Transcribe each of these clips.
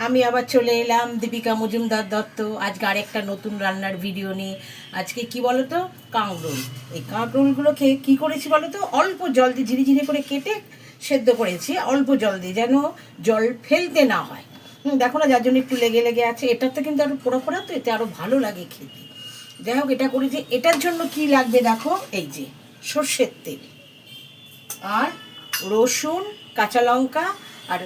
আমি আবার চলে এলাম দীপিকা মজুমদার দত্ত। আজকে আরেকটা নতুন রান্নার ভিডিও নিয়ে। আজকে কি বলো তো, কাঁকরোল। এই কাঁকরোলগুলোকে কী করেছি বলো তো, অল্প জল দিয়ে ঝিরিঝিরি করে কেটে সেদ্ধ করেছি, অল্প জল দিয়ে, যেন জল ফেলতে না হয়। দেখো না, যার জন্য একটু লেগে লেগে আছে। এটাতে কিন্তু আরও পোড়া পোড়া, তো এতে আরও ভালো লাগে খেতে। যাই হোক, এটা করেছি। এটার জন্য কি লাগবে দেখো, এই যে সর্ষের তেল আর রসুন, কাঁচা লঙ্কা, আর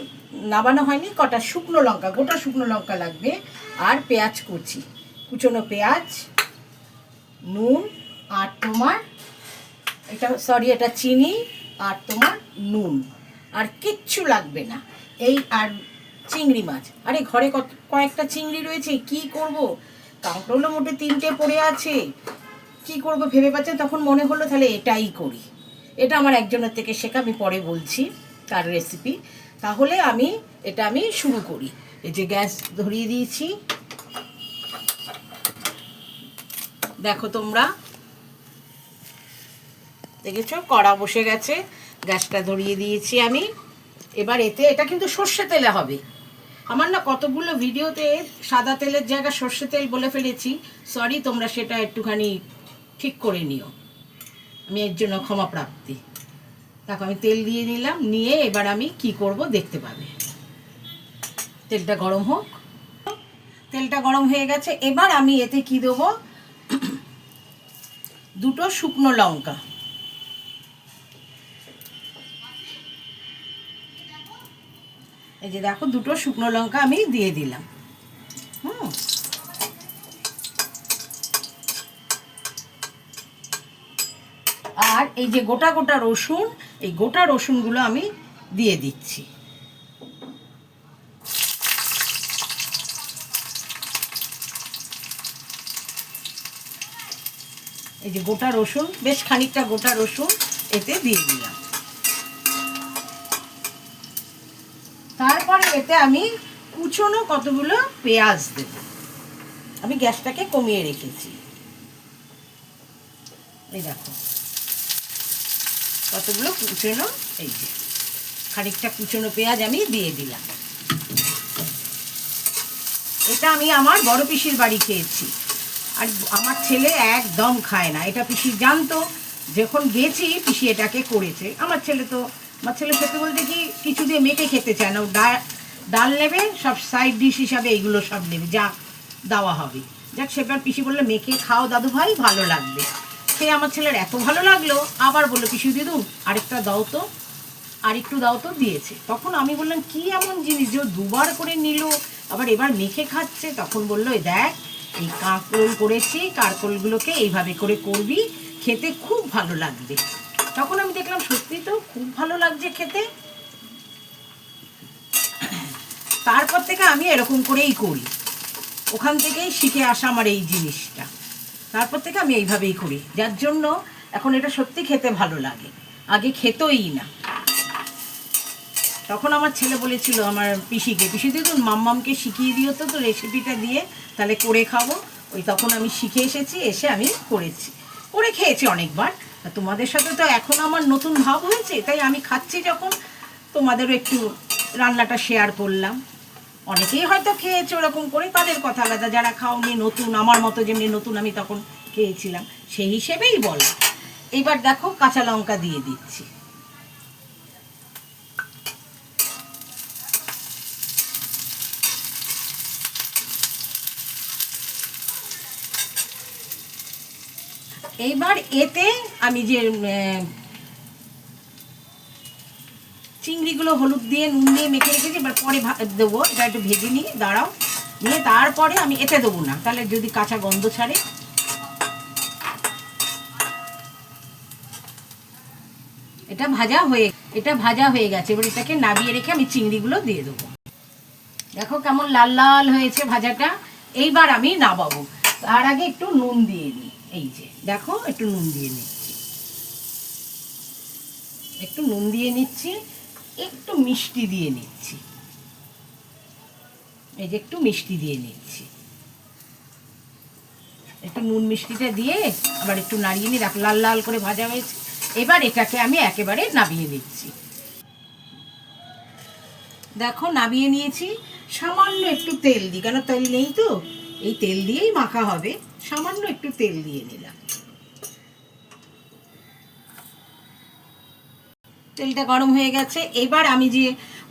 নাবানো হয়নি কটা শুকনো লঙ্কা, গোটা শুকনো লঙ্কা লাগবে, আর পেঁয়াজ কুচি, কুচনো পেঁয়াজ, নুন, আর তোমার এটা চিনি, আর তোমার নুন, আর কিচ্ছু লাগবে না। এই আর চিংড়ি মাছ। আরে ঘরে কয়েকটা চিংড়ি রয়েছে, কি করব, কাঁকরোলও মোটে 3টে পড়ে আছে, কি করব ভেবে পাচ্ছেন। তখন মনে হলো তাহলে এটাই করি। এটা আমার একজনের থেকে শেখা, আমি পরে বলছি তার রেসিপি। তাহলে আমি শুরু করি। এই যে গ্যাস ধরিয়ে দিয়েছি, দেখো তোমরা দেখেছো, কড়া বসে গেছে, গ্যাসটা ধরিয়ে দিয়েছি আমি। এবার এটা কিন্তু সর্ষে তেলে হবে। আমার না কতগুলো ভিডিওতে সাদা তেলের জায়গায় সর্ষে তেল বলে ফেলেছি, সরি, তোমরা সেটা একটুখানি ঠিক করে নিও, আমি এর জন্য ক্ষমা প্রার্থী। দেখো আমি তেল দিয়ে নিলাম, নিয়ে এবার আমি কি করব দেখতে পাবে। তেলটা গরম হোক। তেলটা গরম হয়ে গেছে। এবার আমি এতে কি দেবো, 2টো শুকনো লঙ্কা, এই যে দেখো 2টো শুকনো লঙ্কা আমি দিয়ে দিলাম। আর এই যে গোটা গোটা রসুন, এই গোটা রসুনগুলো আমি দিয়ে দিচ্ছি। এই যে গোটা রসুন, বেশ খানিকটা গোটা রসুন এতে দিয়ে দিলাম। তারপরে এতে আমি কুচনো কতগুলো পেঁয়াজ দেব। আমি গ্যাসটাকে কমিয়ে রেখেছি, এই দেখো কতগুলো কুচনো, এই যে খানিকটা কুচনো পেঁয়াজ আমি দিয়ে দিলাম। এটা আমি আমার বড় পিসির বাড়ি খেয়েছি, আর আমার ছেলে একদম খায় না এটা। পিসি জানতো, যখন গেছি পিসি এটাকে করেছে। আমার ছেলে খেতে বলতে কি, কিছু দিয়ে মেখে খেতে চায় না। ও ডাল নেবে, সব সাইড ডিশ হিসাবে এইগুলো সব নেবে, যা দেওয়া হবে। যাক, সেবার পিসি বললে মেখে খাও দাদু ভাই, ভালো লাগবে। সে আমার ছেলের এত ভালো লাগলো, আবার বললো পিসি দিদু আরেকটা দাও তো, আর একটু দাও তো, দিয়েছে। তখন আমি বললাম কি এমন জিনিস যে 2বার করে নিল, আবার এবার মেখে খাচ্ছে। তখন বললো দেখ, এই কাঁকরোল করেছি, কাঁকরোলগুলোকে এইভাবে করে করবি, খেতে খুব ভালো লাগবে। তখন আমি দেখলাম সত্যি তো খুব ভালো লাগছে খেতে। তারপর থেকে আমি এরকম করেই করি, ওখান থেকেই শিখে আসা আমার এই জিনিসটা। তারপর থেকে আমি এইভাবেই করি, যার জন্য এখন এটা সত্যি খেতে ভালো লাগে। আগে খেতই না। তখন আমার ছেলে বলেছিল আমার পিসিকে, পিসি দিদুন মাম্মামকে শিখিয়ে দিও তো রেসিপিটা দিয়ে, তাহলে করে খাবো। তখন আমি শিখে এসেছি, এসে আমি করে খেয়েছি অনেকবার। তোমাদের সাথে তো এখন আমার নতুন ভাব হয়েছে, তাই আমি খাচ্ছি যখন, তোমাদেরও একটু রান্নাটা শেয়ার করলাম। অনেকেই হয়তো খেয়েছে ওরকম করে, তাদের কথা আলাদা। যারা খাওনি, নতুন, আমার মতো যেমনি নতুন আমি তখন খেয়েছিলাম, সেই হিসেবেই বলা। এইবার দেখো কাঁচা লঙ্কা দিয়ে দিচ্ছি। এইবার এতে আমি যে চিংড়িগুলো হলুদ দিয়ে নুন দিয়ে মেখে রেখেছি, এবার পরে দেবো। এটা একটু ভেজে নিয়ে দাঁড়াও, নিয়ে তারপরে আমি এতে দেবো না, তাহলে যদি কাঁচা গন্ধ ছাড়ে। এটা ভাজা হয়ে গেছে। এবার এটাকে নামিয়ে রেখে আমি চিংড়িগুলো দিয়ে দেবো। দেখো কেমন লাল লাল হয়েছে ভাজাটা। এইবার আমি নামাবো, তার আগে একটু নুন দিয়ে নিই। এই যে দেখো, একটু নুন দিয়ে নিচ্ছি, একটু নুন দিয়ে নিচ্ছি, একটু মিষ্টি দিয়ে নিচ্ছি। এই যে একটু মিষ্টি দিয়ে নিচ্ছি, একটু নুন মিষ্টিটা দিয়ে আবার একটু নাড়িয়ে নিই। দেখো লাল লাল করে ভাজা হয়েছে। এবার এটাকে আমি একেবারে নামিয়ে নিচ্ছি। দেখো নামিয়ে নিয়েছি। সামান্য একটু তেল দিই, কেন তেল নেই তো, এই তেল দিয়েই মাখা হবে। সামান্য একটু তেল দিয়ে নিলাম। তেলটা গরম হয়ে গেছে। এবার আমি যে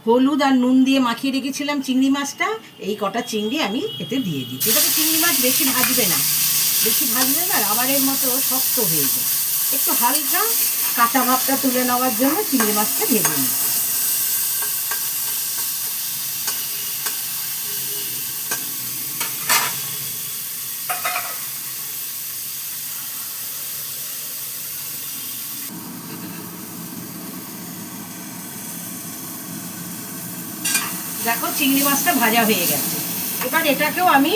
হলুদ আর নুন দিয়ে মাখিয়ে রেখেছিলাম চিংড়ি মাছটা, এই কটা চিংড়ি আমি এতে দিয়ে দিচ্ছি। তবে চিংড়ি মাছ বেশি ভাজবে না, বেশি ভাজবে না রাবারের মতো শক্ত হয়ে যায়। একটু হালকা কাঁচা ভাবটা তুলে নেওয়ার জন্য চিংড়ি মাছটা ভেজে নিচ্ছি। দেখো চিংড়ি মাছটা ভাজা হয়ে গেছে। এবার এটাকেও আমি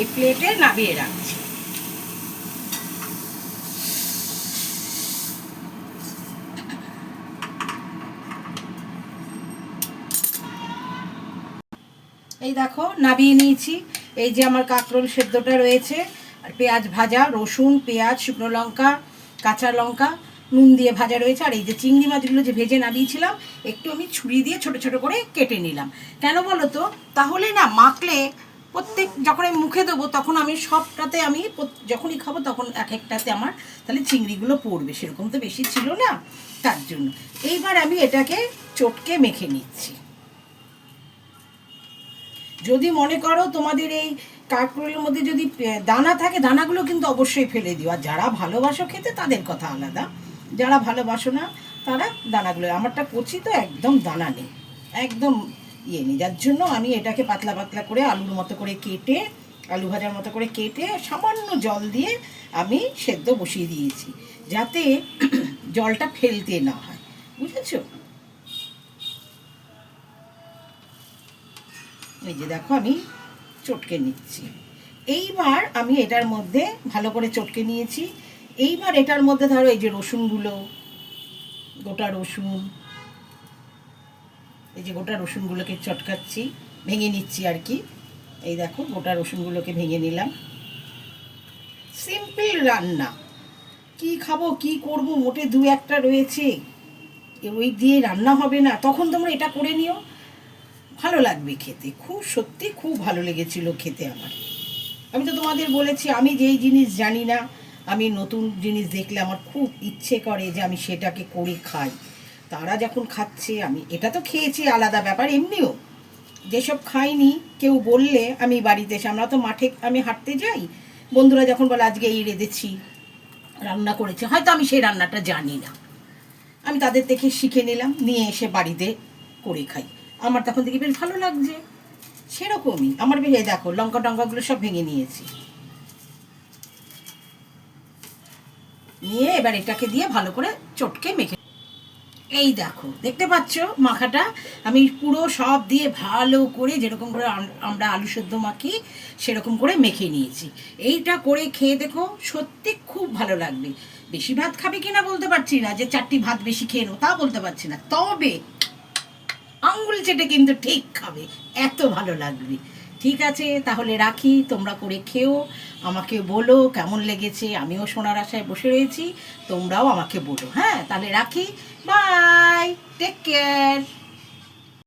এই প্লেটে নামিয়ে রাখছি। এই দেখো নামিয়ে নিয়েছি। এই যে আমার কাঁকরোল সেদ্ধটা রয়েছে, আর পেঁয়াজ ভাজা, রসুন, পেঁয়াজ, শুকনো লঙ্কা, কাঁচা লঙ্কা, নুন দিয়ে ভাজা রয়েছে। আর এই যে চিংড়ি মাছগুলো যে ভেজে নামিয়েছিলাম, একটু আমি ছুরি দিয়ে ছোট ছোট করে কেটে নিলাম। কেন বলো তো, তাহলে না মাখলে প্রত্যেক যখন আমি মুখে দেবো তখন আমি সবটাতে আমি যখনই খাবো তখন এক একটাতে আমার তাহলে চিংড়িগুলো পড়বে। সেরকম তো বেশি ছিল না, তার জন্য। এইবার আমি এটাকে চটকে মেখে নিচ্ছি। যদি মনে করো তোমাদের এই কাঁকরোলের মধ্যে যদি দানা থাকে, দানাগুলো কিন্তু অবশ্যই ফেলে দিও। আর যারা ভালোবাসো খেতে তাদের কথা আলাদা, যারা ভালোবাসো না তারা দানাগুলো, আমারটা কচি তো একদম দানা নেই, একদম নেই। যার জন্য আমি এটাকে পাতলা পাতলা করে আলুর মতো করে কেটে, আলু ভাজার মতো করে কেটে সামান্য জল দিয়ে আমি সেদ্ধ বসিয়ে দিয়েছি, যাতে জলটা ফেলতে না হয়, বুঝেছো? এই যে দেখো আমি চটকে নিচ্ছি। এইবার আমি এটার মধ্যে ভালো করে চটকে নিয়েছি। এইবার এটার মধ্যে ধরো এই যে রসুনগুলো, গোটা রসুন, এই যে গোটা রসুনগুলোকে চটকাচ্ছি, ভেঙে নিচ্ছি আর কি। এই দেখো গোটা রসুনগুলোকে ভেঙে নিলাম। সিম্পল রান্না, কি খাবো কি করব, মোটে দু একটা রয়েছে, ওই দিয়ে রান্না হবে না, তখন তোমরা এটা করে নিও, ভালো লাগবে খেতে। খুব সত্যি খুব ভালো লেগেছিল খেতে আমার। আমি তো তোমাদের বলেছি, আমি যেই জিনিস জানি না, আমি নতুন জিনিস দেখলে আমার খুব ইচ্ছে করে যে আমি সেটাকে করে খাই। তারা যখন খাচ্ছে, আমি এটা তো খেয়েছি আলাদা ব্যাপার, এমনিও যেসব খাইনি কেউ বললে আমি বাড়িতে এসে, আমরা তো মাঠে আমি হাঁটতে যাই, বন্ধুরা যখন বলে আজকে এই রেঁধেছি, রান্না করেছে, হয়তো আমি সেই রান্নাটা জানি না, আমি তাদের থেকে শিখে নিলাম, নিয়ে এসে বাড়িতে করে খাই। আমার তখন থেকে বেশ ভালো লাগছে। সেরকমই আমার বেশ, দেখো লঙ্কা টঙ্কাগুলো সব ভেঙে নিয়েছি, নিয়ে এবার এটাকে দিয়ে ভালো করে চটকে মেখে, এই দেখো দেখতে পাচ্ছ মাখাটা আমি পুরো সব দিয়ে ভালো করে যেরকম করে আমরা আলু সেদ্ধ মাখি সেরকম করে মেখে নিয়েছি। এইটা করে খেয়ে দেখো, সত্যি খুব ভালো লাগবে। বেশি ভাত খাবে কিনা বলতে পারছি না, যে 4টি ভাত বেশি খেয়ে নেবো তা বলতে পারছি না, তবে আঙ্গুল চেটে কিন্তু ঠিক খাবে, এত ভালো লাগবে। ঠিক আছে, তাহলে রাখি, তোমরা করে খেও, আমাকে বলো কেমন লেগেছে। আমিও শোনার আশায় বসে রয়েছি, তোমরাও আমাকে বলো। হ্যাঁ, তাহলে রাখি, বাই, টেক কেয়ার।